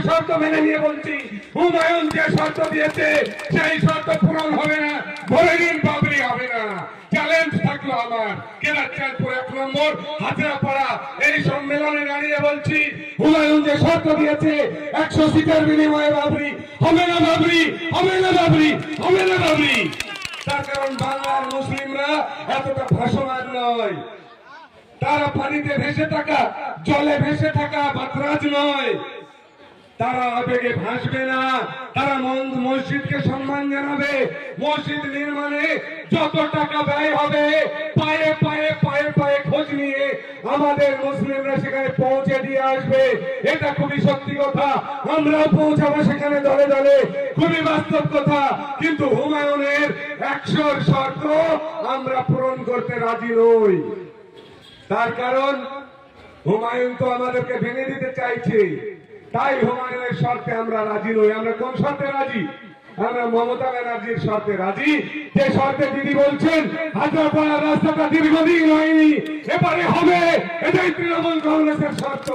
শর্ত মেনে নিয়ে বলছি, হুমায়ুন যে শর্ত দিয়েছে সেই শর্ত পূরণ হবে না, বলে দিন বাবরি হবে না। চ্যালেঞ্জ থাকলো আমার কেরাচাঁদপুর 1 নম্বর হাজরাপাড়া এই সম্মেলনে দাঁড়িয়ে বলছি, হুমায়ুন যে শর্ত দিয়েছে 100 সিটের বিনিময়ে বাবরি হবে না, বাবরি হবে না, বাবরি হবে না, বাবরি। তার কারণ বাংলার মুসলিমরা এতটা ভাসমান নয়, তারা পানিতে ভেসে থাকা, জলে ভেসে থাকা বাতরাজ নয়, তারা আবেগে ভাসবে না, তারা মসজিদকে সম্মান জানাবে। মসজিদ নির্মাণে যত টাকা ব্যয় হবে পায়ে পায়ে পায়ে পায়ে খোঁজ নিয়ে আমাদের মুসলিমরা সেখানে পৌঁছে দিয়ে আসবে। এটা খুবই সত্যি কথা, আমরাও পৌঁছাবো সেখানে দলে দলে, খুবই বাস্তব কথা। কিন্তু হুমায়ুনের 100 শর্ত আমরা পূরণ করতে রাজি নই। তার কারণ হুমায়ুন তো আমাদেরকে ভেঙে দিতে চাইছে, তাই হুমায়ুনের শর্তে আমরা রাজি নই। আমরা কোন শর্তে রাজি? আমরা মমতা ব্যানার্জির শর্তে রাজি, যে শর্তে দিদি বলছেন হাজারপাড়ার রাস্তাটা দীর্ঘদিন হয়নি, এবারে হবে, এটাই তৃণমূল কংগ্রেসের শর্ত।